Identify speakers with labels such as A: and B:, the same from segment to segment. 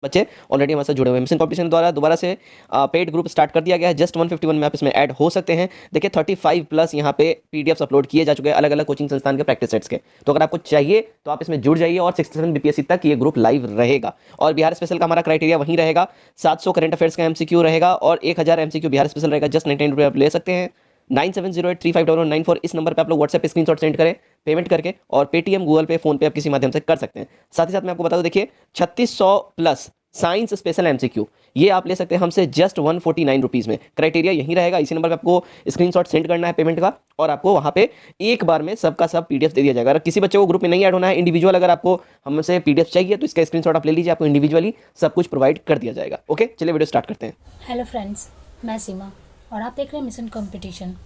A: बच्चे ऑलरेडी हमारे साथ जुड़े हुए हैं। मिशन कॉम्पिटिशन द्वारा दोबारा से पेड ग्रुप स्टार्ट कर दिया गया है। जस्ट 151 में आप इसमें ऐड हो सकते हैं। देखिए 35 प्लस यहाँ पे पीडीएफ्स अपलोड किए जा चुके हैं अलग अलग कोचिंग संस्थान के प्रैक्टिस सेट्स के। तो अगर आपको चाहिए तो आप इसमें जुड़ जाइए और 67 बीपीएससी तक ये ग्रुप लाइव रहेगा। और बिहार स्पेशल का हमारा क्राइटेरिया वहीं रहेगा। 700 करंट अफेयर्स का एमसीक्यू रहेगा और 1000 एमसीक्यू बिहार स्पेशल रहेगा। जस्ट 99 रुपये आप ले सकते हैं। 9708351194 इस नंबर पे आप लोग व्हाट्सएप पे स्क्रीनशॉट सेंड करें पेमेंट करके, और पेटीएम, गूगल पे, फोन पे आप किसी माध्यम से कर सकते हैं। साथ ही साथ मैं आपको बता दूं, देखिए 3600 प्लस साइंस स्पेशल एमसीक्यू ये आप ले सकते हैं हमसे जस्ट 149 रुपीज़ में। क्राइटेरिया यही रहेगा। इसी नंबर पे आपको स्क्रीनशॉट सेंड करना है पेमेंट का, और आपको वहाँ पे एक बार में सबका सब पीडीएफ दे दिया जाएगा। अगर किसी बच्चे को ग्रुप में नहीं ऐड होना है, इंडिविजुअल अगर आपको हमसे पीडीएफ चाहिए तो इसका स्क्रीनशॉट आप ले लीजिए, आपको इंडिविजुअली सब कुछ प्रोवाइड कर दिया जाएगा। ओके, चलिए वीडियो स्टार्ट करते हैं।
B: हेलो फ्रेंड्स, मैं सीमा और आप देख रहे हैं मिशन कंपटीशन।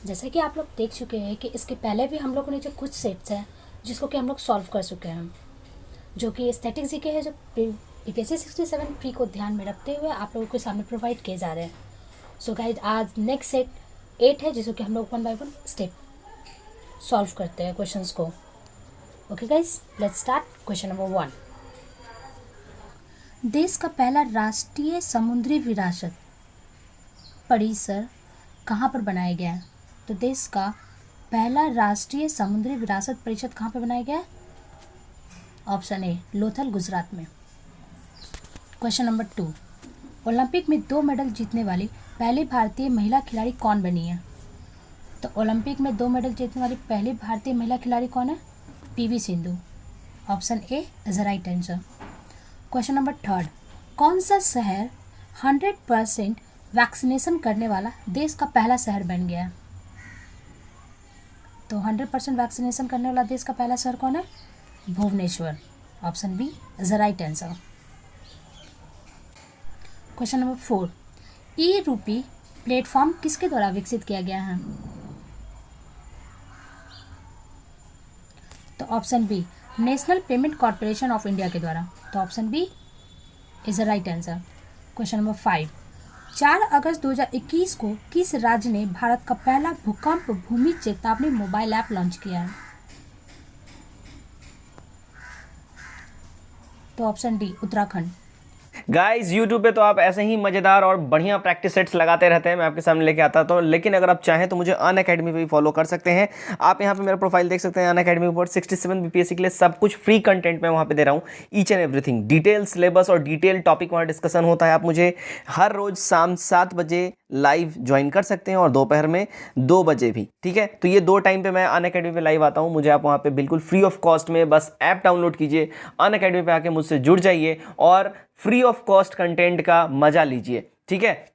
B: जैसे कि आप लोग देख चुके हैं कि इसके पहले भी हम लोगों ने जो कुछ सेट्स हैं जिसको कि हम लोग सॉल्व कर चुके हैं, जो कि स्टैटिक जीके है, जो बीपीएससी 67 प्री को ध्यान में रखते हुए आप लोगों के सामने प्रोवाइड किए जा रहे हैं। सो गाइस, आज नेक्स्ट सेट 8 है जिसको कि हम लोग 1 बाय 1 स्टेप सॉल्व करते हैं क्वेश्चंस को। Okay guys, let's start. Question number 1, देश का पहला राष्ट्रीय समुद्री विरासत परिसर कहाँ पर बनाया गया है? तो देश का पहला राष्ट्रीय समुद्री विरासत परिषद कहाँ पर बनाया गया है? ऑप्शन ए, लोथल, गुजरात में। क्वेश्चन नंबर 2, ओलंपिक में 2 मेडल जीतने वाली पहली भारतीय महिला खिलाड़ी कौन बनी है? तो ओलंपिक में 2 मेडल जीतने वाली पहली भारतीय महिला खिलाड़ी कौन है? PV Sindhu. Option A is the right answer. Question number 3, कौन सा शहर 100% वैक्सीनेशन करने वाला देश का पहला शहर बन गया? तो 100% वैक्सीनेशन करने वाला देश का पहला शहर कौन है? Bhubaneswar. Option B is the right answer. Question number 4, e rupee platform किसके द्वारा विकसित किया गया है? तो option B, national payment corporation of India के द्वारा। तो option B is the right answer. Question number 5, 4 अगस्त 2021 को किस राज्य ने भारत का पहला भूकंप भूमि चेतावनी मोबाइल ऐप लॉन्च किया है? तो option D, Uttarakhand.
A: Guys YouTube पे तो आप ऐसे ही मजेदार और बढ़िया प्रैक्टिस सेट्स लगाते रहते हैं, मैं आपके सामने लेके आता तो। लेकिन अगर आप चाहें तो मुझे अनअकैडमी पे भी फॉलो कर सकते हैं। आप यहाँ पे मेरा प्रोफाइल देख सकते हैं अनअकैडमी पर। 67 बीपीएससी के लिए सब कुछ फ्री कंटेंट मैं वहाँ पे दे रहा हूँ। Each and everything, detail syllabus और डिटेल टॉपिक वहाँ डिस्कशन होता है। आप मुझे हर रोज शाम 7 बजे लाइव ज्वाइन कर सकते हैं और दोपहर में 2 बजे भी, ठीक है। तो ये 2 टाइम पे मैं अनअकैडमी पे लाइव आता हूँ। मुझे आप वहाँ पे बिल्कुल फ्री ऑफ कॉस्ट में बस ऐप डाउनलोड कीजिए, अनअकैडमी पे आके मुझसे जुड़ जाइए और फ्री ऑफ कॉस्ट कंटेंट का मजा लीजिए, ठीक है।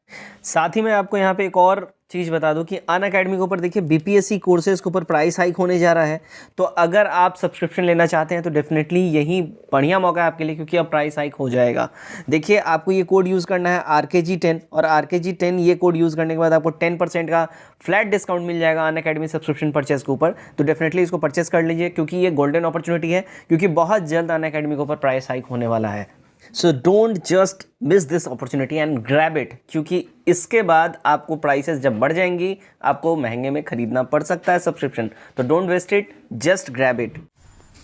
A: साथ ही मैं आपको यहाँ पे एक और चीज़ बता दूं कि अनअकैडमी के ऊपर देखिए बीपीएससी कोर्सेज के ऊपर प्राइस हाइक होने जा रहा है। तो अगर आप सब्सक्रिप्शन लेना चाहते हैं तो डेफिनेटली यही बढ़िया मौका है आपके लिए, क्योंकि अब प्राइस हाइक हो जाएगा। देखिए आपको ये कोड यूज़ करना है RKG10, और RKG10 ये कोड यूज़ करने के बाद आपको 10% का फ्लैट डिस्काउंट मिल जाएगा अनअकैडमी सब्सक्रिप्शन परचेज के ऊपर। तो डेफिनेटली इसको परचेस कर लीजिए, क्योंकि ये गोल्डन अपॉर्चुनिटी है, क्योंकि बहुत जल्द अनअकैडमी के ऊपर प्राइस हाइक होने वाला है। So don't just miss this opportunity and grab it, क्योंकि इसके बाद आपको प्राइसेस जब बढ़ जाएंगी आपको महंगे में खरीदना पड़ सकता है सब्सक्रिप्शन। तो don't waste it, just grab it.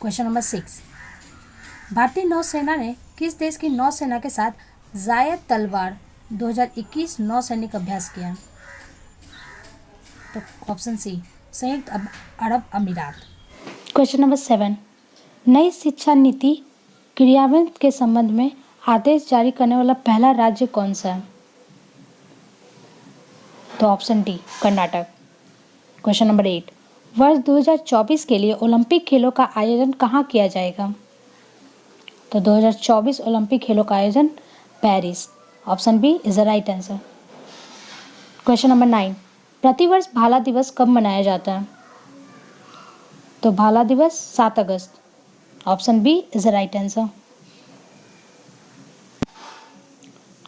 B: Question number 6, भारतीय नौसेना ने किस देश की नौसेना के साथ जायद तलवार 2021 नौसैनिक अभ्यास किया? तो ऑप्शन सी, संयुक्त अरब अमीरात। क्वेश्चन नंबर 7, नई शिक्षा नीति क्रियान्वयन के संबंध में आदेश जारी करने वाला पहला राज्य कौन सा है? तो option D, Karnataka. Question number 8, वर्ष 2024 के लिए ओलंपिक खेलों का आयोजन कहाँ किया जाएगा? तो 2024 ओलंपिक खेलों का आयोजन Paris. Option B is the right answer. Question number 9, प्रतिवर्ष भाला दिवस कब मनाया जाता है? तो भाला दिवस 7 अगस्त। Option B is the right answer.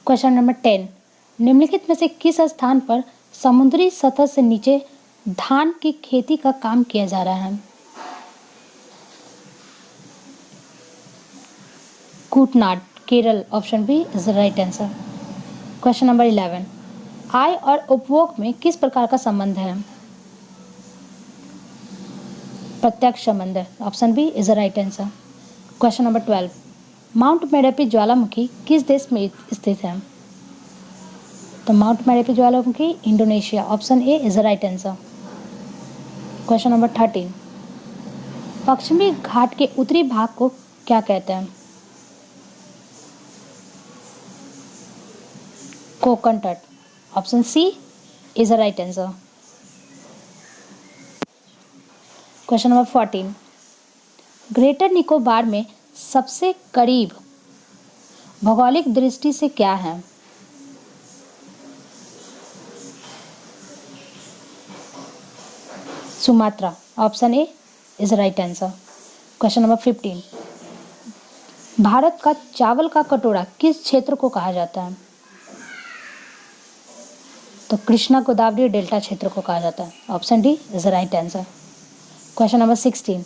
B: Question number 10, निम्नलिखित में से किस स्थान पर समुद्री सतह से नीचे धान की खेती का काम किया जा रहा है? Kuttanad, Kerala. Option B is the right answer. Question number 11, आय और उपभोग में किस प्रकार का संबंध है? प्रत्यक्ष संबंध है। Option B is the right answer. Question number 12, mount Merapi ज्वालामुखी किस देश में स्थित है? तो mount Merapi Jwalamukhi Indonesia, option A is the right answer. Question number 13, पश्चिमी घाट के उत्तरी भाग को क्या कहते हैं? कोकण तट, option C is the right answer. Question number 14, greater Nicobar में सबसे करीब भौगोलिक दृष्टि से क्या है? Sumatra, option A is right answer. Question number 15, Bharat का चावल का कटोरा किस क्षेत्र को कहा जाता है? तो कृष्णा गोदावरी डेल्टा क्षेत्र को कहा जाता है, option D is right answer. Question number 16,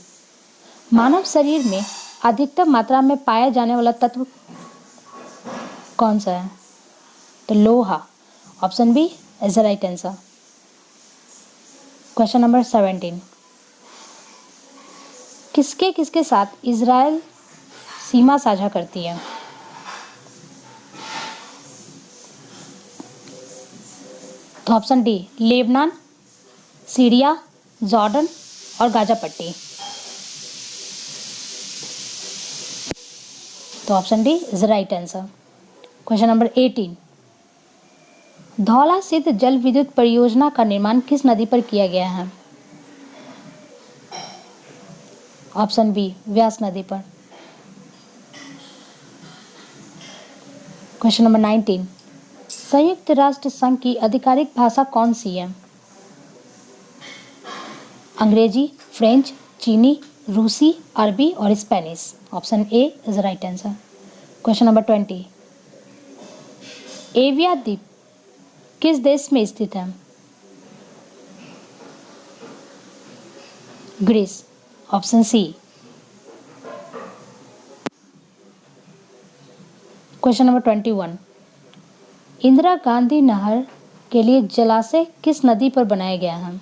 B: मानव शरीर में अधिकतम मात्रा में पाया जाने वाला तत्व कौन सा है? तो लोहा, option B is the right answer. Question number 17, किसके किसके साथ इजराइल सीमा साझा करती है? तो option D Lebanon, Syria, Jordan और गाजा पट्टी। तो option D is right answer. Question number 18, Dhaula सिद्ध जल विद्युत परियोजना का निर्माण किस नदी पर किया गया है? ऑप्शन बी व्यास नदी पर। क्वेश्चन नंबर 19, संयुक्त राष्ट्र संघ की आधिकारिक भाषा कौन सी है? अंग्रेजी, फ्रेंच, चीनी, रूसी, अरबी और Spanish, option A is right answer. Question number 20, Evia द्वीप किस देश में स्थित है? Greece, option C. Question number 21, Indira Gandhi नहर के लिए जलाशय किस नदी पर बनाया गया है?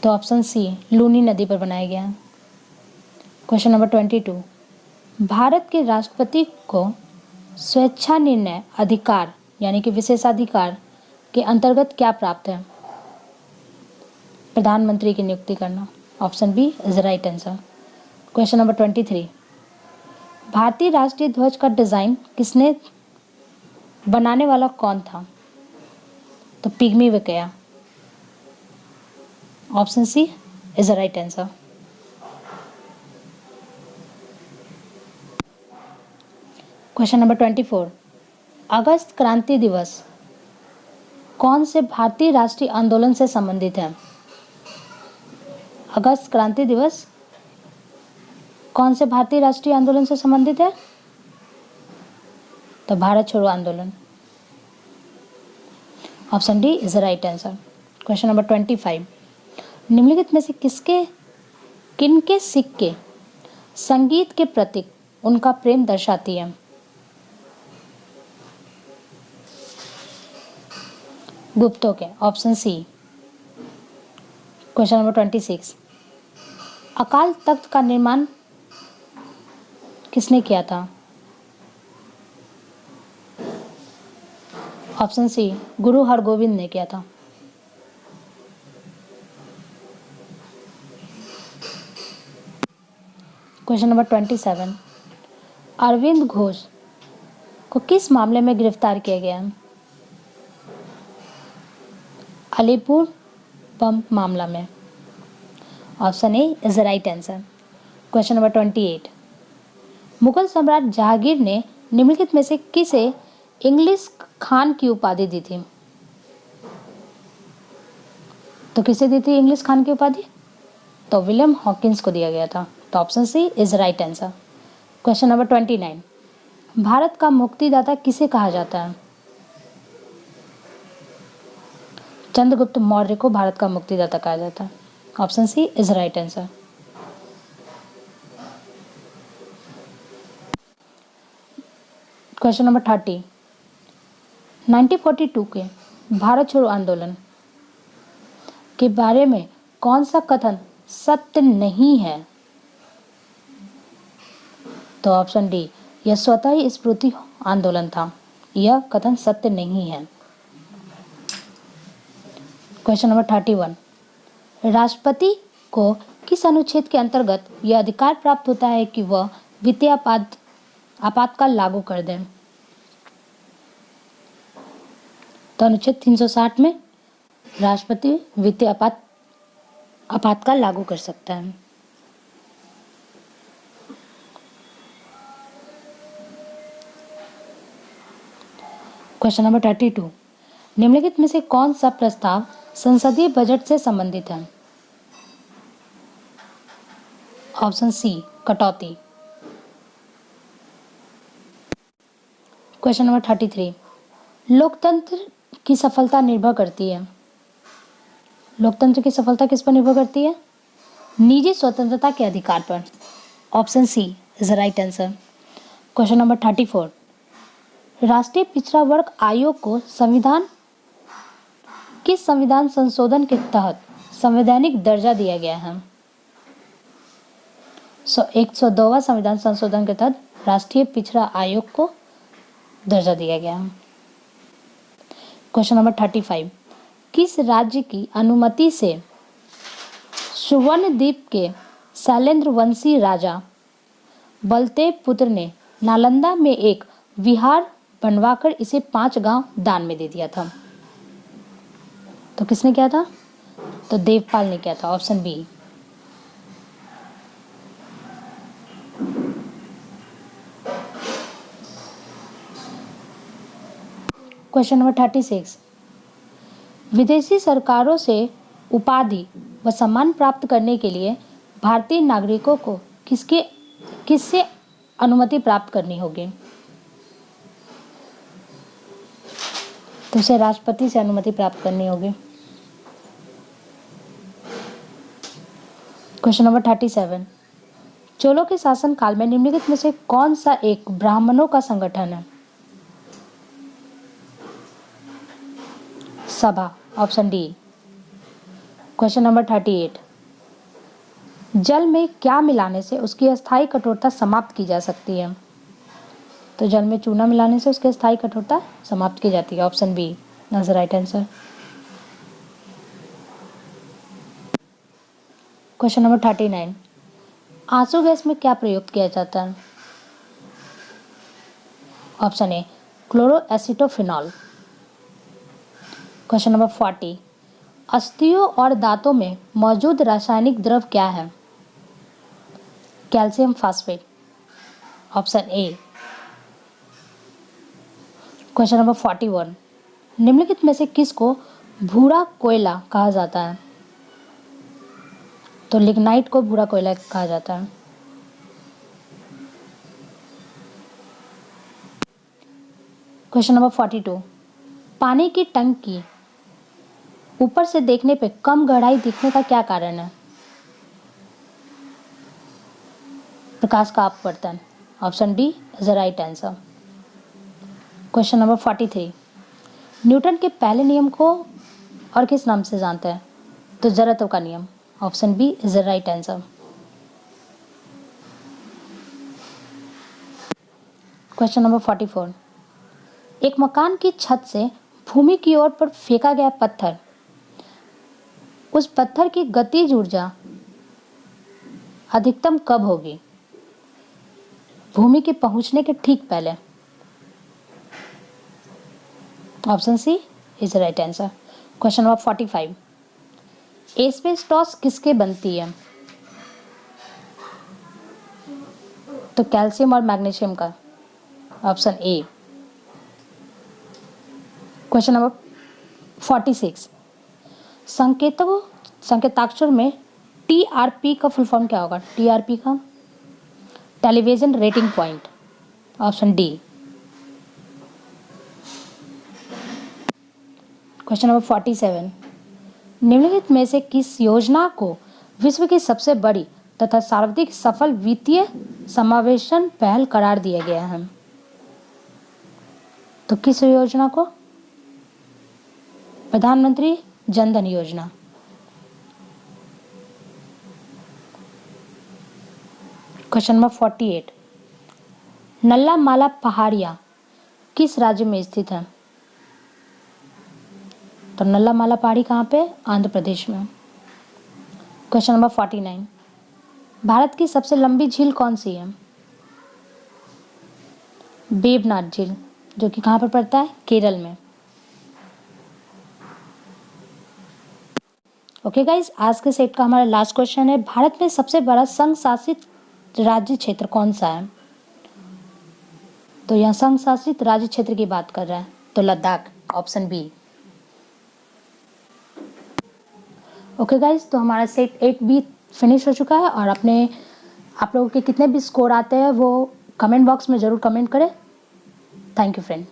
B: तो ऑप्शन सी लूनी नदी पर बनाया गया है। क्वेश्चन नंबर 22, भारत के राष्ट्रपति को स्वेच्छा निर्णय अधिकार यानी कि विशेषाधिकार के अंतर्गत क्या प्राप्त है? प्रधानमंत्री की नियुक्ति करना, option B is right answer. Question number 23, भारतीय राष्ट्रीय ध्वज का डिजाइन किसने बनाने वाला कौन था? तो पिग्मी Venkayya, option C is right answer. Question number 24, अगस्त क्रांति दिवस कौन से भारतीय राष्ट्रीय आंदोलन से संबंधित है? अगस्त क्रांति दिवस कौन से भारतीय राष्ट्रीय आंदोलन से संबंधित है? तो भारत छोड़ो आंदोलन, option D is right answer. Question number 25, निम्नलिखित में से किनके सिक्के संगीत के प्रतीक उनका प्रेम दर्शाती है? गुप्तों के, option C. Question number 26, Akal Takht का निर्माण किसने किया था? ऑप्शन सी गुरु हरगोविंद ने किया था। क्वेश्चन नंबर 27, अरविंद घोष को किस मामले में गिरफ्तार किया गया है? अलीपुर बम मामला में, option A is the right answer. Question number 28, Mughal सम्राट जहांगीर ने निम्नलिखित में से किसे इंग्लिश खान की उपाधि दी थी? तो किसे दी थी इंग्लिश खान की उपाधि? तो विलियम हॉकिंस को दिया गया था। तो option C is right answer. Question number 29, Bharat का मुक्तिदाता किसे कहा जाता है? चंद्रगुप्त मौर्य को भारत का मुक्तिदाता कहा जाता है। Option C is right answer. Question number 30, 1942 के भारत छोड़ो आंदोलन के बारे में कौन सा कथन सत्य नहीं है? तो ऑप्शन डी, यह स्वतः ही स्फूर्ति आंदोलन था। यह कथन सत्य नहीं है। क्वेश्चन नंबर 31, राष्ट्रपति को किस अनुच्छेद के अंतर्गत यह अधिकार प्राप्त होता है कि वह वित्तीय आपातकाल लागू कर दें? तो अनुच्छेद 360 में राष्ट्रपति वित्तीय आपातकाल लागू कर सकता है। क्वेश्चन नंबर 32, निम्नलिखित में से कौन सा प्रस्ताव संसदीय बजट से संबंधित है? ऑप्शन सी, कटौती। क्वेश्चन नंबर 33, लोकतंत्र की सफलता निर्भर करती है। लोकतंत्र की सफलता किस पर निर्भर करती है? निजी स्वतंत्रता के अधिकार पर। Option C is the right answer. Question number 34, राष्ट्रीय पिछड़ा वर्ग आयोग को किस संविधान संशोधन के तहत संवैधानिक दर्जा दिया गया है? 102वां संविधान संशोधन के तहत राष्ट्रीय पिछड़ा आयोग को दर्जा दिया गया है। क्वेश्चन नंबर 35, किस राज्य की अनुमति से सुवर्ण द्वीप के शैलेंद्र वंशी राजा बलदेव पुत्र ने नालंदा में एक विहार बनवाकर इसे 5 गांव दान में दे दिया था? तो किसने किया था? तो देवपाल ने किया था। Option B. क्वेश्चन नंबर 36, विदेशी सरकारों से उपाधि व सम्मान प्राप्त करने के लिए भारतीय नागरिकों को किससे अनुमति प्राप्त करनी होगी? तो उसे राष्ट्रपति से अनुमति प्राप्त करनी होगी। क्वेश्चन नंबर 37, चोलों के शासन काल में निम्नलिखित में से कौन सा एक ब्राह्मणों का संगठन है? सभा। Option D. क्वेश्चन नंबर 38, जल में क्या मिलाने से उसकी अस्थायी कठोरता समाप्त की जा सकती है? तो जल में चूना मिलाने से उसकी अस्थायी कठोरता समाप्त की जाती है। Option B is the right answer. Question number 39, आंसू गैस में क्या प्रयुक्त किया जाता है? Option A, chloroacetophenone. Question number 40, अस्थियों और दांतों में मौजूद रासायनिक द्रव क्या है? Calcium phosphate. Option A. Question number 41, निम्नलिखित में से किसको भूरा कोयला कहा जाता है? तो लिग्नाइट को भूरा कोयला कहा जाता है। क्वेश्चन नंबर 42, पानी की टंकी ऊपर से देखने पे कम गहराई दिखने का क्या कारण है? प्रकाश का अपवर्तन। Option D is the right answer. Question number 43, Newton के पहले नियम को और किस नाम से जानते हैं? तो जड़त्व का नियम। Option B is the right answer. Question number 44, एक मकान की छत से भूमि की ओर पर फेंका गया पत्थर, उस पत्थर की गतिज ऊर्जा अधिकतम कब होगी? भूमि के पहुंचने के ठीक पहले। Option C is the right answer. Question number 45, asbestos किसके बनती है? तो कैल्शियम और मैग्नीशियम का। Option A. क्वेश्चन नंबर 46, संकेताक्षर में टीआरपी का फुल फॉर्म क्या होगा? टीआरपी का television rating point. Option D. Question number 47, निम्नलिखित में से किस योजना को विश्व की सबसे बड़ी तथा सर्वाधिक सफल वित्तीय समावेशन पहल करार दिया गया है? तो किस योजना को? प्रधानमंत्री जनधन योजना। क्वेश्चन नंबर 48, नल्ला माला पहाड़ियाँ किस राज्य में स्थित है? तो नल्ला माला पहाड़ी कहाँ पे? आंध्र प्रदेश में। क्वेश्चन नंबर 49, भारत की सबसे लंबी झील कौन सी है? वेवनाथ झील, जो कि कहाँ पर पड़ता है? केरल में। ओके गाइज, आज के सेट का हमारा लास्ट क्वेश्चन है, भारत में सबसे बड़ा संघ शासित राज्य क्षेत्र कौन सा है? तो यहाँ संघ शासित राज्य क्षेत्र की बात कर रहा है, तो Ladakh, option B. Okay guys, तो हमारा सेट 8 भी फिनिश हो चुका है और आप लोगों के कितने भी स्कोर आते हैं वो कमेंट बॉक्स में ज़रूर कमेंट करें। Thank you friend.